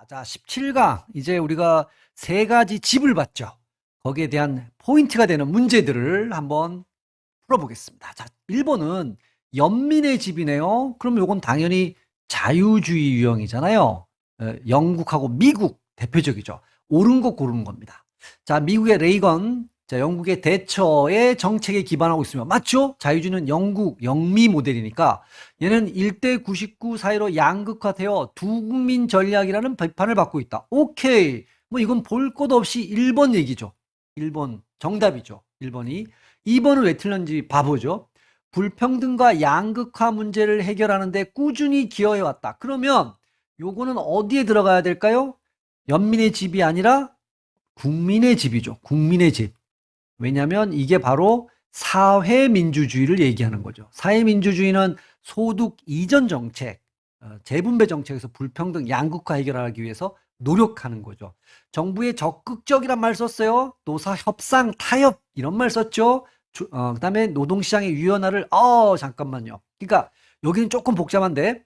자, 17강. 이제 우리가 세 가지 집을 봤죠. 거기에 대한 포인트가 되는 문제들을 한번 풀어보겠습니다. 자, 1번은 연민의 집이네요. 그럼 요건 당연히 자유주의 유형이잖아요. 영국하고 미국 대표적이죠. 옳은 거 고르는 겁니다. 자, 미국의 레이건, 자, 영국의 대처의 정책에 기반하고 있으면 맞죠? 자유주의는 영국, 영미 모델이니까 얘는 1대 99 사이로 양극화되어 두 국민 전략이라는 비판을 받고 있다. 오케이. 뭐 이건 볼 것 없이 1번 얘기죠. 1번 정답이죠. 1번이. 2번은 왜 틀렸는지 봐보죠. 불평등과 양극화 문제를 해결하는데 꾸준히 기여해왔다. 그러면 요거는 어디에 들어가야 될까요? 연민의 집이 아니라 국민의 집이죠. 국민의 집. 왜냐하면 이게 바로 사회민주주의를 얘기하는 거죠. 사회민주주의는 소득 이전 정책, 재분배 정책에서 불평등 양극화 해결하기 위해서 노력하는 거죠. 정부의 적극적이란 말 썼어요. 노사 협상 타협 이런 말 썼죠. 그다음에 노동시장의 유연화를 잠깐만요. 그러니까 여기는 조금 복잡한데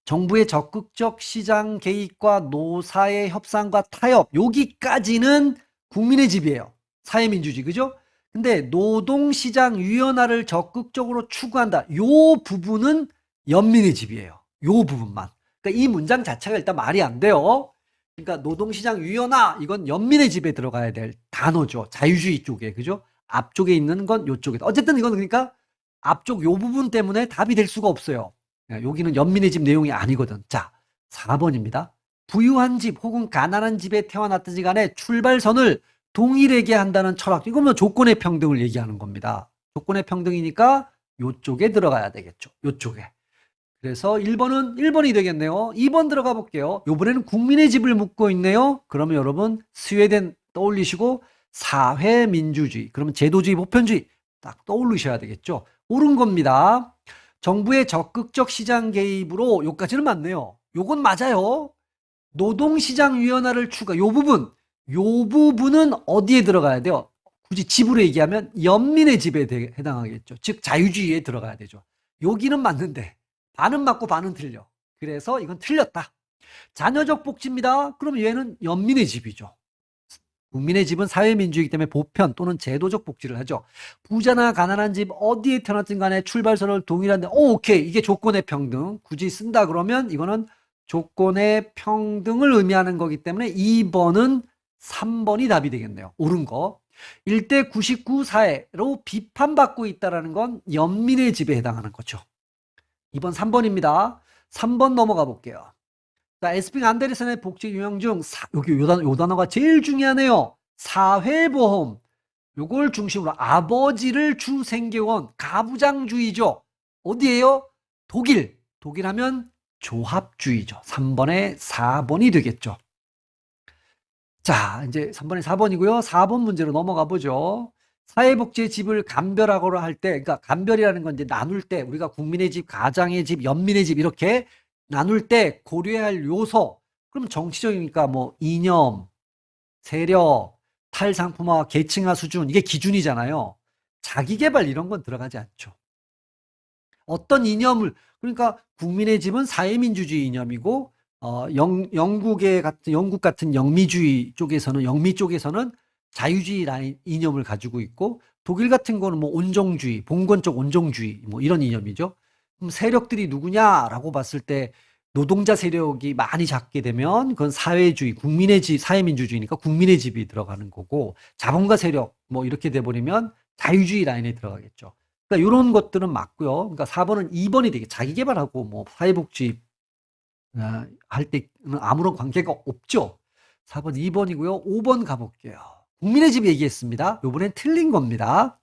정부의 적극적 시장 개입과 노사의 협상과 타협 여기까지는 국민의 집이에요. 사회민주주의 그죠? 근데 노동시장 유연화를 적극적으로 추구한다. 요 부분은 연민의 집이에요. 요 부분만. 그러니까 이 문장 자체가 일단 말이 안 돼요. 그러니까 노동시장 유연화 이건 연민의 집에 들어가야 될 단어죠. 자유주의 쪽에 그죠? 앞쪽에 있는 건 요쪽에. 어쨌든 이건 그러니까 앞쪽 요 부분 때문에 답이 될 수가 없어요. 여기는 연민의 집 내용이 아니거든. 자, 4번입니다. 부유한 집 혹은 가난한 집에 태어났든지 간에 출발선을 동일하게 한다는 철학. 이건 뭐 조건의 평등을 얘기하는 겁니다. 조건의 평등이니까 요쪽에 들어가야 되겠죠. 요쪽에. 그래서 1번이 되겠네요. 2번 들어가 볼게요. 이번에는 국민의 집을 묻고 있네요. 그러면 여러분 스웨덴 떠올리시고 사회민주주의, 그러면 제도주의, 보편주의 딱 떠올리셔야 되겠죠. 옳은 겁니다. 정부의 적극적 시장 개입으로 요까지는 맞네요. 요건 맞아요. 노동시장 유연화를 추가. 요 부분은 어디에 들어가야 돼요? 굳이 집으로 얘기하면 연민의 집에 해당하겠죠. 즉 자유주의에 들어가야 되죠. 여기는 맞는데 반은 맞고 반은 틀려. 그래서 이건 틀렸다. 자녀적 복지입니다. 그럼 얘는 연민의 집이죠. 국민의 집은 사회민주이기 때문에 보편 또는 제도적 복지를 하죠. 부자나 가난한 집 어디에 태어났든 간에 출발선을 동일한데 오케이 이게 조건의 평등 굳이 쓴다 그러면 이거는 조건의 평등을 의미하는 거기 때문에 2번은 3번이 답이 되겠네요. 옳은 거. 1대 99 사회로 비판받고 있다는 건 연민의 집에 해당하는 거죠. 2번 3번입니다. 3번 넘어가 볼게요. 자, 에스핑 안데르센의 복지 유형 중 여기 요 단어가 제일 중요하네요. 사회보험. 요걸 중심으로 아버지를 주 생계원 가부장주의죠. 어디예요? 독일. 독일 하면 조합주의죠. 3번에 4번이 되겠죠. 자, 이제 3번에 4번이고요. 4번 문제로 넘어가 보죠. 사회복지의 집을 감별하거나 할 때, 그러니까 감별이라는 건 이제 나눌 때 우리가 국민의 집, 가장의 집, 연민의 집 이렇게 나눌 때 고려해야 할 요소. 그럼 정치적이니까 뭐 이념, 세력, 탈상품화, 계층화 수준 이게 기준이잖아요. 자기계발 이런 건 들어가지 않죠. 어떤 이념을 그러니까 국민의 집은 사회민주주의 이념이고 영국 같은 영미주의 쪽에서는 영미 쪽에서는 자유주의 라인 이념을 가지고 있고 독일 같은 거는 뭐 온정주의, 봉건적 온정주의 뭐 이런 이념이죠. 그럼 세력들이 누구냐라고 봤을 때 노동자 세력이 많이 잡게 되면 그건 사회주의, 국민의 집, 사회민주주의니까 국민의 집이 들어가는 거고 자본가 세력 뭐 이렇게 돼 버리면 자유주의 라인에 들어가겠죠. 그러니까 이런 것들은 맞고요. 그러니까 4번은 2번이 되게 자기 개발하고 뭐 사회복지 할 때는 아무런 관계가 없죠. 4번, 2번이고요. 5번 가볼게요. 국민의 집 얘기했습니다. 이번엔 틀린 겁니다.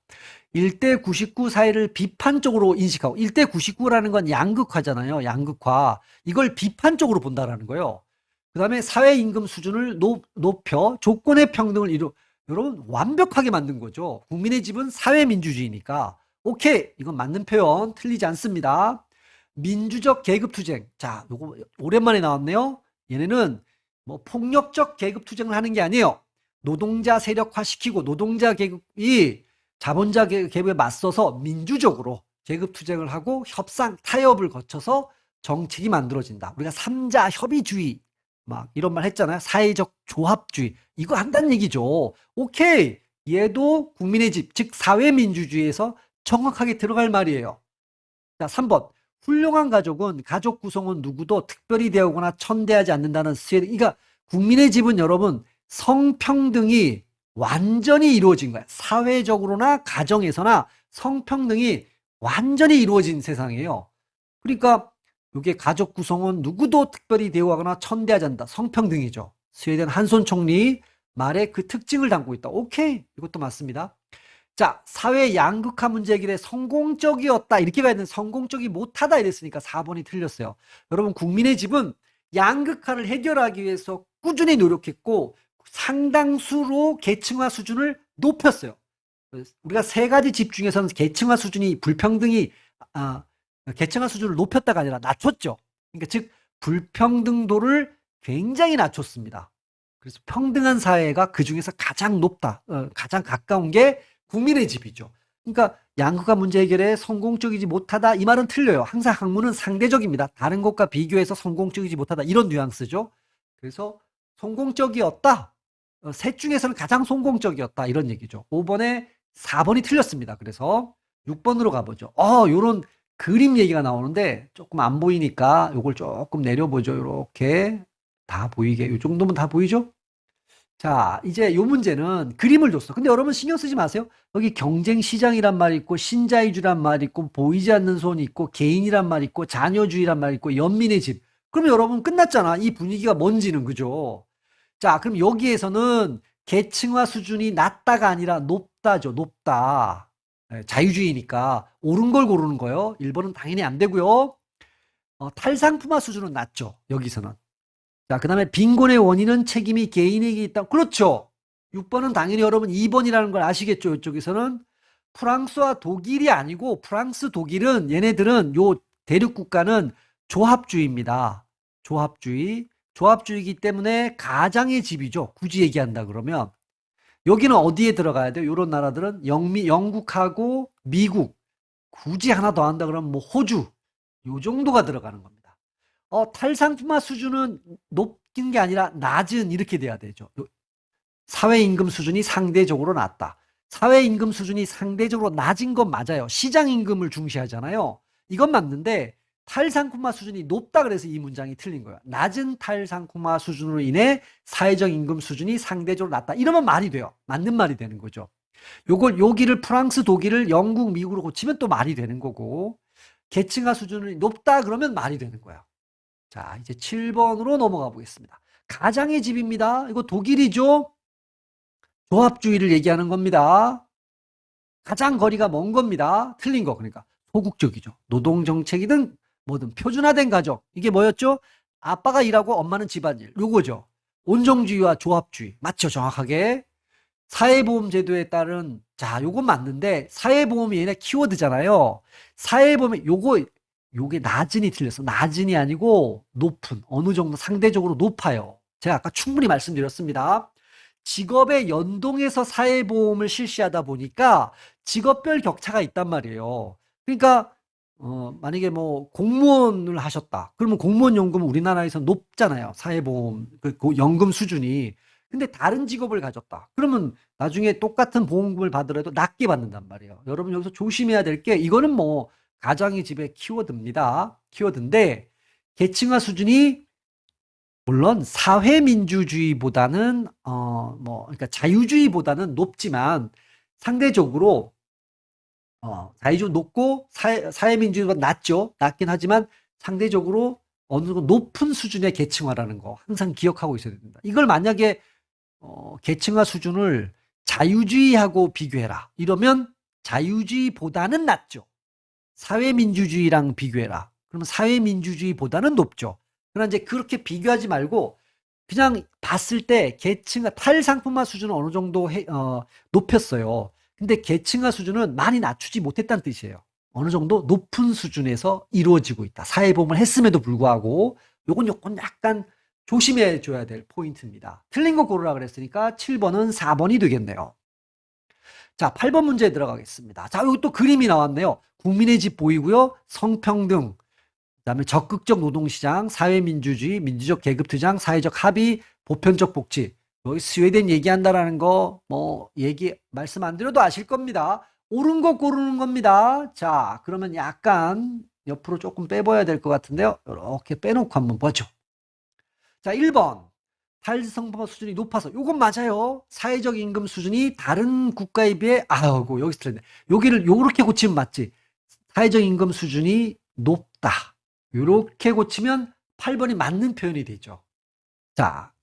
1대 99 사회를 비판적으로 인식하고 1대 99라는 건 양극화잖아요. 양극화. 이걸 비판적으로 본다라는 거예요. 그 다음에 사회임금 수준을 높여 조건의 평등을 여러분 완벽하게 만든 거죠. 국민의 집은 사회민주주의니까 오케이 이건 맞는 표현 틀리지 않습니다. 민주적 계급투쟁. 자, 요거 오랜만에 나왔네요. 얘네는 뭐 폭력적 계급투쟁을 하는 게 아니에요. 노동자 세력화시키고 노동자 계급이 자본자 계급에 맞서서 민주적으로 계급투쟁을 하고 협상, 타협을 거쳐서 정책이 만들어진다. 우리가 3자 협의주의 막 이런 말 했잖아요. 사회적 조합주의. 이거 한다는 얘기죠. 오케이. 얘도 국민의 집, 즉 사회민주주의에서 정확하게 들어갈 말이에요. 자, 3번. 훌륭한 가족은 가족 구성은 누구도 특별히 대하거나 천대하지 않는다는 스웨덴. 그러니까 국민의 집은 여러분 성평등이 완전히 이루어진 거야. 사회적으로나 가정에서나 성평등이 완전히 이루어진 세상이에요. 그러니까 이게 가족 구성은 누구도 특별히 대우하거나 천대하지 않는다. 성평등이죠. 스웨덴 한손 총리 말에 그 특징을 담고 있다. 오케이. 이것도 맞습니다. 자, 사회 양극화 문제 해결에 성공적이었다. 이렇게 가야 되는데 성공적이 못하다 이랬으니까 4번이 틀렸어요. 여러분, 국민의 집은 양극화를 해결하기 위해서 꾸준히 노력했고 상당수로 계층화 수준을 높였어요. 우리가 세 가지 집 중에서는 계층화 수준이 불평등이 아, 계층화 수준을 높였다가 아니라 낮췄죠. 그러니까 즉 불평등도를 굉장히 낮췄습니다. 그래서 평등한 사회가 그 중에서 가장 높다, 가장 가까운 게 국민의 집이죠. 그러니까 양극화 문제 해결에 성공적이지 못하다 이 말은 틀려요. 항상 학문은 상대적입니다. 다른 것과 비교해서 성공적이지 못하다 이런 뉘앙스죠. 그래서 성공적이었다. 셋 중에서는 가장 성공적이었다 이런 얘기죠. 5번에 4번이 틀렸습니다. 그래서 6번으로 가보죠. 요런 그림 얘기가 나오는데 조금 안 보이니까 요걸 조금 내려보죠. 이렇게 다 보이게. 요 정도면 다 보이죠? 자, 이제 요 문제는 그림을 줬어. 근데 여러분 신경 쓰지 마세요. 여기 경쟁 시장이란 말이 있고 신자유주란 말이 있고 보이지 않는 손이 있고 개인이란 말이 있고 자녀주의란 말이 있고 연민의 집. 그러면 여러분 끝났잖아. 이 분위기가 뭔지는 그죠? 자, 그럼 여기에서는 계층화 수준이 낮다가 아니라 높다죠. 높다. 자유주의니까 옳은 걸 고르는 거예요. 1번은 당연히 안 되고요. 탈상품화 수준은 낮죠. 여기서는. 자, 그 다음에 빈곤의 원인은 책임이 개인에게 있다. 그렇죠. 6번은 당연히 여러분 2번이라는 걸 아시겠죠. 이쪽에서는 프랑스와 독일이 아니고 프랑스, 독일은 얘네들은 요 대륙 국가는 조합주의입니다. 조합주의. 조합주의이기 때문에 가장의 집이죠. 굳이 얘기한다 그러면. 여기는 어디에 들어가야 돼요? 요런 나라들은 영국하고 미국. 굳이 하나 더 한다 그러면 뭐 호주. 요 정도가 들어가는 겁니다. 탈상품화 수준은 높은 게 아니라 낮은 이렇게 돼야 되죠. 사회임금 수준이 상대적으로 낮다. 사회임금 수준이 상대적으로 낮은 건 맞아요. 시장임금을 중시하잖아요. 이건 맞는데 탈상품화 수준이 높다 그래서 이 문장이 틀린 거예요. 낮은 탈상품화 수준으로 인해 사회적 임금 수준이 상대적으로 낮다. 이러면 말이 돼요. 맞는 말이 되는 거죠. 여기를 프랑스, 독일을 영국, 미국으로 고치면 또 말이 되는 거고 계층화 수준이 높다 그러면 말이 되는 거예요. 자, 이제 7번으로 넘어가 보겠습니다. 가장의 집입니다. 이거 독일이죠? 조합주의를 얘기하는 겁니다. 가장 거리가 먼 겁니다. 틀린 거. 그러니까 소극적이죠. 노동정책이든 뭐든 표준화된 가족. 이게 뭐였죠? 아빠가 일하고 엄마는 집안일. 요거죠. 온정주의와 조합주의. 맞죠? 정확하게. 사회보험제도에 따른 자, 요건 맞는데 사회보험이 얘네 키워드잖아요. 사회보험이 요게 낮은이 틀렸어. 낮은이 아니고 높은. 어느 정도 상대적으로 높아요. 제가 아까 충분히 말씀드렸습니다. 직업에 연동해서 사회보험을 실시하다 보니까 직업별 격차가 있단 말이에요. 그러니까 만약에 뭐 공무원을 하셨다. 그러면 공무원 연금은 우리나라에서 높잖아요. 사회보험 그 연금 수준이. 근데 다른 직업을 가졌다. 그러면 나중에 똑같은 보험금을 받으라도 낮게 받는단 말이에요. 여러분 여기서 조심해야 될 게 이거는 뭐 가장의 집의 키워드입니다. 키워드인데 계층화 수준이 물론 사회민주주의보다는 그러니까 자유주의보다는 높지만 상대적으로 자유주의 높고 사회민주주의보다 낮죠. 낮긴 하지만 상대적으로 어느 정도 높은 수준의 계층화라는 거 항상 기억하고 있어야 됩니다. 이걸 만약에 계층화 수준을 자유주의하고 비교해라. 이러면 자유주의보다는 낮죠. 사회민주주의랑 비교해라. 그러면 사회민주주의보다는 높죠. 그러나 이제 그렇게 비교하지 말고 그냥 봤을 때 계층화 탈상품화 수준은 어느 정도 높였어요. 근데 계층화 수준은 많이 낮추지 못했다는 뜻이에요. 어느 정도 높은 수준에서 이루어지고 있다. 사회보험을 했음에도 불구하고 요건 약간 조심해 줘야 될 포인트입니다. 틀린 거 고르라 그랬으니까 7번은 4번이 되겠네요. 자, 8번 문제 들어가겠습니다. 자, 여기 또 그림이 나왔네요. 국민의 집 보이고요. 성평등. 그다음에 적극적 노동시장, 사회민주주의, 민주적 계급투쟁, 사회적 합의, 보편적 복지. 여기 스웨덴 얘기한다라는 거 뭐 얘기 말씀 안 드려도 아실 겁니다. 옳은 거 고르는 겁니다. 자, 그러면 약간 옆으로 조금 빼봐야 될 것 같은데요. 이렇게 빼놓고 한번 보죠. 자, 1번. 탈성범 수준이 높아서. 요건 맞아요. 사회적 임금 수준이 다른 국가에 비해, 아이고, 여기서 틀렸네. 여기를 요렇게 고치면 맞지. 사회적 임금 수준이 높다. 요렇게 고치면 8번이 맞는 표현이 되죠. 자,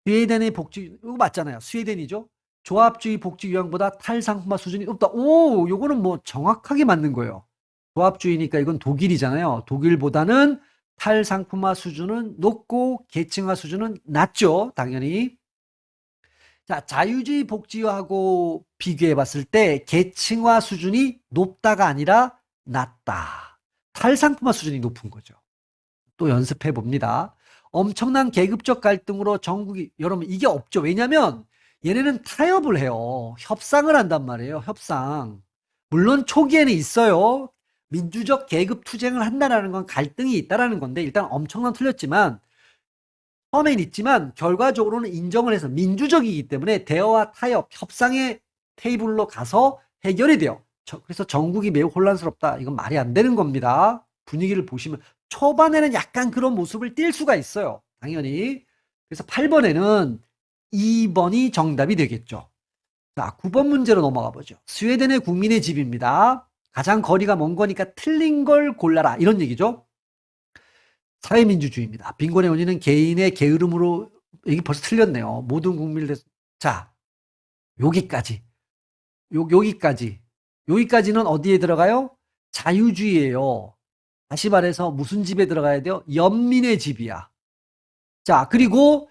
스웨덴의 복지, 이거 맞잖아요. 스웨덴이죠. 조합주의 복지 유형보다 탈상품화 수준이 높다. 오, 요거는 뭐 정확하게 맞는 거예요. 조합주의니까 이건 독일이잖아요. 독일보다는 탈상품화 수준은 높고 계층화 수준은 낮죠. 당연히. 자, 자유주의 복지하고 비교해 봤을 때 계층화 수준이 높다가 아니라 낮다. 탈상품화 수준이 높은 거죠. 또 연습해 봅니다. 엄청난 계급적 갈등으로 전국이, 여러분 이게 없죠. 왜냐면 얘네는 타협을 해요. 협상을 한단 말이에요. 협상. 물론 초기에는 있어요. 민주적 계급 투쟁을 한다라는 건 갈등이 있다라는 건데 일단 엄청난 틀렸지만 처음엔 있지만 결과적으로는 인정을 해서 민주적이기 때문에 대화와 타협, 협상의 테이블로 가서 해결이 돼요. 그래서 전국이 매우 혼란스럽다. 이건 말이 안 되는 겁니다. 분위기를 보시면 초반에는 약간 그런 모습을 띌 수가 있어요. 당연히. 그래서 8번에는 2번이 정답이 되겠죠. 자, 9번 문제로 넘어가 보죠. 스웨덴의 국민의 집입니다. 가장 거리가 먼 거니까 틀린 걸 골라라. 이런 얘기죠. 사회민주주의입니다. 빈곤의 원인은 개인의 게으름으로, 이게 벌써 틀렸네요. 모든 국민을 대해서. 자, 여기까지. 여기까지. 여기까지는 어디에 들어가요? 자유주의예요. 다시 말해서 무슨 집에 들어가야 돼요? 연민의 집이야. 자, 그리고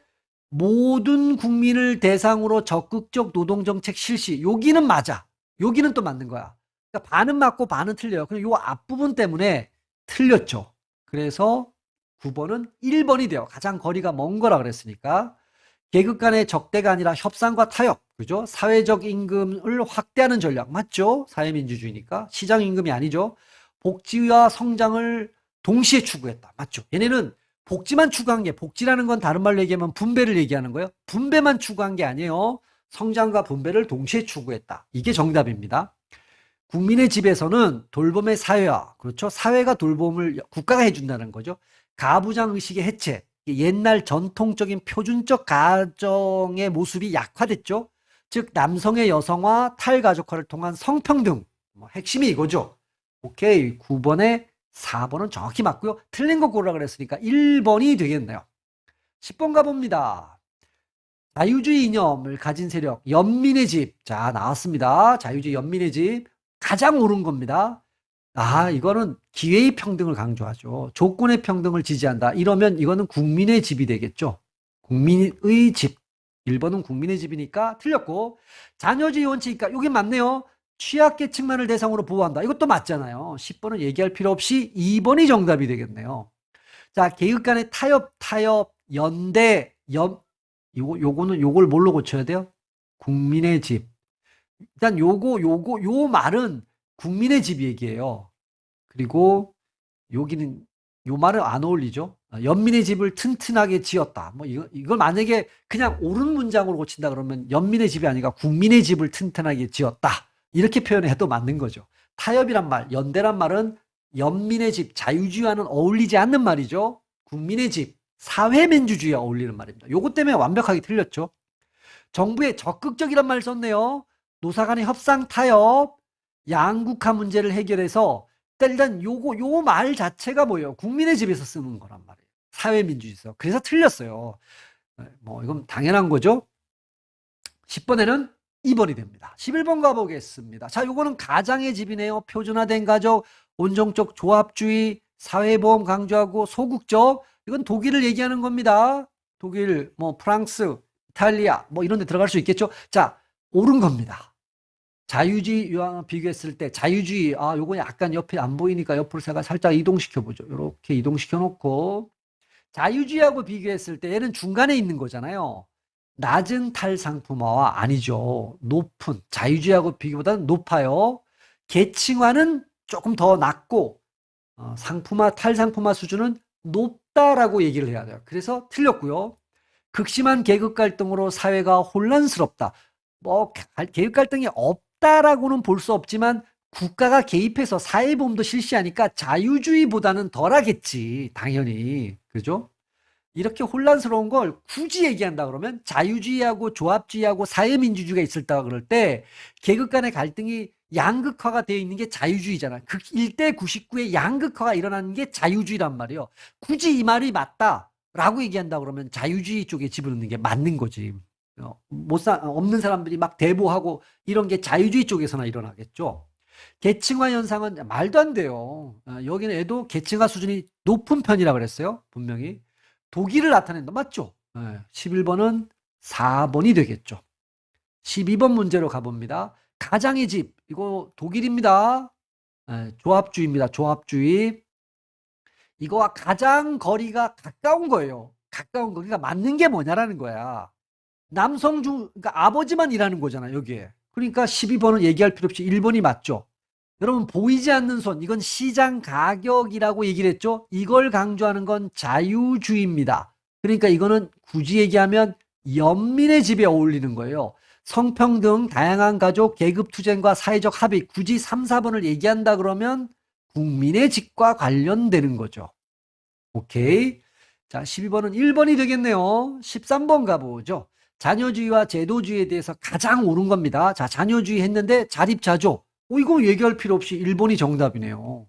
모든 국민을 대상으로 적극적 노동정책 실시. 여기는 맞아. 여기는 또 맞는 거야. 그러니까 반은 맞고 반은 틀려요. 그럼 요 앞부분 때문에 틀렸죠. 그래서 9번은 1번이 돼요. 가장 거리가 먼 거라 그랬으니까. 계급 간의 적대가 아니라 협상과 타협. 그죠? 사회적 임금을 확대하는 전략. 맞죠? 사회민주주의니까. 시장 임금이 아니죠. 복지와 성장을 동시에 추구했다. 맞죠? 얘네는 복지만 추구한 게, 복지라는 건 다른 말로 얘기하면 분배를 얘기하는 거예요. 분배만 추구한 게 아니에요. 성장과 분배를 동시에 추구했다. 이게 정답입니다. 국민의 집에서는 돌봄의 사회화, 그렇죠? 사회가 돌봄을 국가가 해준다는 거죠. 가부장 의식의 해체, 옛날 전통적인 표준적 가정의 모습이 약화됐죠. 즉 남성의 여성화, 탈가족화를 통한 성평등, 핵심이 이거죠. 오케이, 9번에 4번은 정확히 맞고요. 틀린 거 고르라 그랬으니까 1번이 되겠네요. 10번 가봅니다. 자유주의 이념을 가진 세력, 연민의 집. 자, 나왔습니다. 자유주의 연민의 집. 가장 옳은 겁니다. 아, 이거는 기회의 평등을 강조하죠. 조건의 평등을 지지한다. 이러면 이거는 국민의 집이 되겠죠. 국민의 집. 1번은 국민의 집이니까 틀렸고, 자녀주의 원칙이니까 이게 맞네요. 취약계층만을 대상으로 보호한다. 이것도 맞잖아요. 10번은 얘기할 필요 없이 2번이 정답이 되겠네요. 자, 계급 간의 타협, 연대, 요걸 뭘로 고쳐야 돼요? 국민의 집. 일단 요 말은 국민의 집 얘기예요. 그리고 여기는 요 말은 안 어울리죠. 연민의 집을 튼튼하게 지었다. 뭐 이걸 만약에 그냥 옳은 문장으로 고친다 그러면 연민의 집이 아니라 국민의 집을 튼튼하게 지었다. 이렇게 표현해도 맞는 거죠. 타협이란 말, 연대란 말은 연민의 집, 자유주의와는 어울리지 않는 말이죠. 국민의 집, 사회민주주의와 어울리는 말입니다. 요것 때문에 완벽하게 틀렸죠. 정부의 적극적이란 말 썼네요. 노사 간의 협상 타협, 양극화 문제를 해결해서 일단 요 말 자체가 뭐예요? 국민의 집에서 쓰는 거란 말이에요. 사회민주주의에서. 그래서 틀렸어요. 뭐 이건 당연한 거죠. 10번에는 2번이 됩니다. 11번 가보겠습니다. 자, 요거는 가장의 집이네요. 표준화된 가족, 온정적 조합주의, 사회보험 강조하고 소극적. 이건 독일을 얘기하는 겁니다. 독일, 뭐 프랑스, 이탈리아 뭐 이런 데 들어갈 수 있겠죠. 자, 옳은 겁니다. 자유주의와 비교했을 때 자유주의, 요거 약간 옆에 안 보이니까 옆으로 제가 살짝 이동시켜 보죠. 이렇게 이동시켜 놓고 자유주의하고 비교했을 때 얘는 중간에 있는 거잖아요. 낮은 탈상품화와 아니죠. 높은, 자유주의하고 비교보다는 높아요. 계층화는 조금 더 낮고 상품화, 탈상품화 수준은 높다라고 얘기를 해야 돼요. 그래서 틀렸고요. 극심한 계급 갈등으로 사회가 혼란스럽다. 뭐 계급 갈등이 없다라고는 볼 수 없지만 국가가 개입해서 사회보험도 실시하니까 자유주의보다는 덜하겠지. 당연히. 그죠? 이렇게 혼란스러운 걸 굳이 얘기한다 그러면 자유주의하고 조합주의하고 사회민주주의가 있을까 그럴 때 계급 간의 갈등이 양극화가 되어 있는 게 자유주의잖아. 1대 99의 양극화가 일어나는 게 자유주의란 말이에요. 굳이 이 말이 맞다라고 얘기한다 그러면 자유주의 쪽에 집어넣는 게 맞는 거지. 없는 사람들이 막 대보하고 이런 게 자유주의 쪽에서나 일어나겠죠. 계층화 현상은 말도 안 돼요. 여기는 애도 계층화 수준이 높은 편이라 그랬어요. 분명히. 독일을 나타낸다. 맞죠? 11번은 4번이 되겠죠. 12번 문제로 가봅니다. 가장의 집. 이거 독일입니다. 조합주의입니다. 조합주의. 이거와 가장 거리가 가까운 거예요. 가까운 거. 그러니까 맞는 게 뭐냐라는 거야. 그러니까 아버지만 일하는 거잖아, 여기에. 그러니까 12번은 얘기할 필요 없이 1번이 맞죠. 여러분, 보이지 않는 손, 이건 시장 가격이라고 얘기를 했죠. 이걸 강조하는 건 자유주의입니다. 그러니까 이거는 굳이 얘기하면 연민의 집에 어울리는 거예요. 성평등, 다양한 가족, 계급투쟁과 사회적 합의, 굳이 3, 4번을 얘기한다 그러면 국민의 집과 관련되는 거죠. 오케이. 자, 12번은 1번이 되겠네요. 13번 가보죠. 자녀주의와 제도주의에 대해서 가장 옳은 겁니다. 자, 자녀주의 했는데 자립자조. 이거 얘기할 필요 없이 1번이 정답이네요.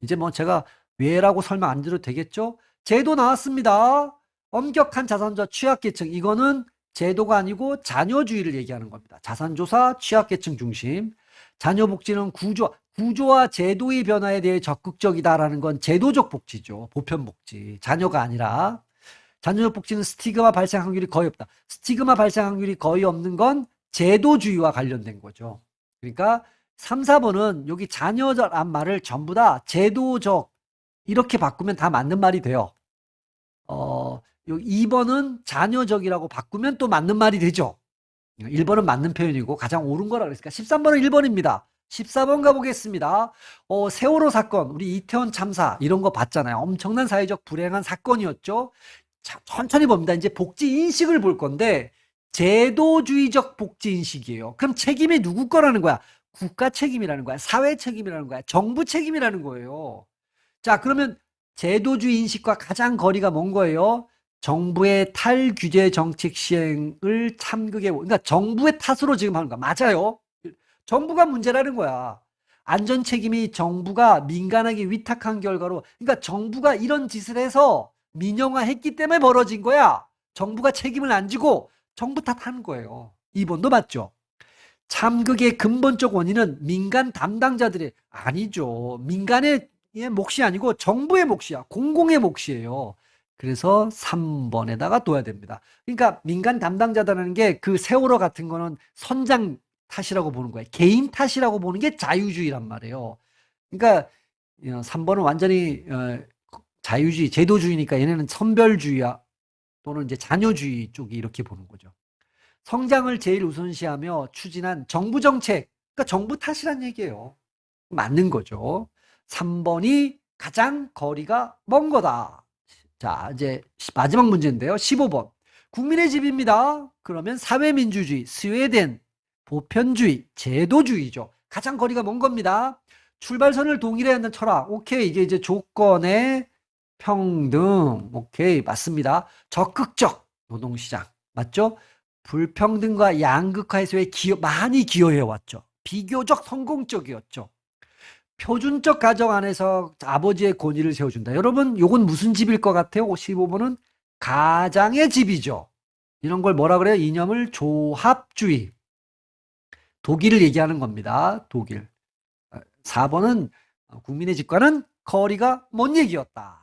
이제 뭐 제가 왜라고 설명 안 드려도 되겠죠? 제도 나왔습니다. 엄격한 자산조사 취약계층. 이거는 제도가 아니고 자녀주의를 얘기하는 겁니다. 자산조사 취약계층 중심. 자녀복지는 구조와 제도의 변화에 대해 적극적이다라는 건 제도적 복지죠. 보편복지. 자녀가 아니라. 자녀적 복지는 스티그마 발생 확률이 거의 없다. 스티그마 발생 확률이 거의 없는 건 제도주의와 관련된 거죠. 그러니까 3, 4번은 여기 자녀란 말을 전부 다 제도적 이렇게 바꾸면 다 맞는 말이 돼요. 여기 2번은 자녀적이라고 바꾸면 또 맞는 말이 되죠. 1번은 맞는 표현이고 가장 옳은 거라 그랬으니까 13번은 1번입니다. 14번 가보겠습니다. 세월호 사건, 우리 이태원 참사 이런 거 봤잖아요. 엄청난 사회적 불행한 사건이었죠. 자, 천천히 봅니다. 이제 복지 인식을 볼 건데 제도주의적 복지 인식이에요. 그럼 책임이 누구 거라는 거야? 국가 책임이라는 거야. 사회 책임이라는 거야. 정부 책임이라는 거예요. 자, 그러면 제도주의 인식과 가장 거리가 먼 거예요. 정부의 탈규제 정책 시행을 참극해, 그러니까 정부의 탓으로 지금 하는 거야. 맞아요. 정부가 문제라는 거야. 안전 책임이 정부가 민간에게 위탁한 결과로, 그러니까 정부가 이런 짓을 해서 민영화했기 때문에 벌어진 거야. 정부가 책임을 안 지고 정부 탓하는 거예요. 2번도 맞죠? 참극의 근본적 원인은 민간 담당자들의 아니죠. 민간의 몫이 아니고 정부의 몫이야. 공공의 몫이에요. 그래서 3번에다가 둬야 됩니다. 그러니까 민간 담당자라는 게 그 세월호 같은 거는 선장 탓이라고 보는 거예요. 개인 탓이라고 보는 게 자유주의란 말이에요. 그러니까 3번은 완전히 자유주의, 제도주의니까 얘네는 선별주의야 또는 이제 자녀주의 쪽이 이렇게 보는 거죠. 성장을 제일 우선시하며 추진한 정부 정책, 그러니까 정부 탓이란 얘기예요. 맞는 거죠. 3번이 가장 거리가 먼 거다. 자, 이제 마지막 문제인데요. 15번. 국민의 집입니다. 그러면 사회민주주의, 스웨덴, 보편주의, 제도주의죠. 가장 거리가 먼 겁니다. 출발선을 동일해야 한다는 철학. 오케이. 이게 이제 조건의 평등. 오케이. 맞습니다. 적극적 노동시장. 맞죠? 불평등과 양극화 해소에 많이 기여해 왔죠. 비교적 성공적이었죠. 표준적 가정 안에서 아버지의 권위를 세워준다. 여러분, 요건 무슨 집일 것 같아요? 15번은 가장의 집이죠. 이런 걸 뭐라 그래요? 이념을 조합주의. 독일을 얘기하는 겁니다. 독일. 4번은 국민의 집과는 거리가 먼 얘기였다.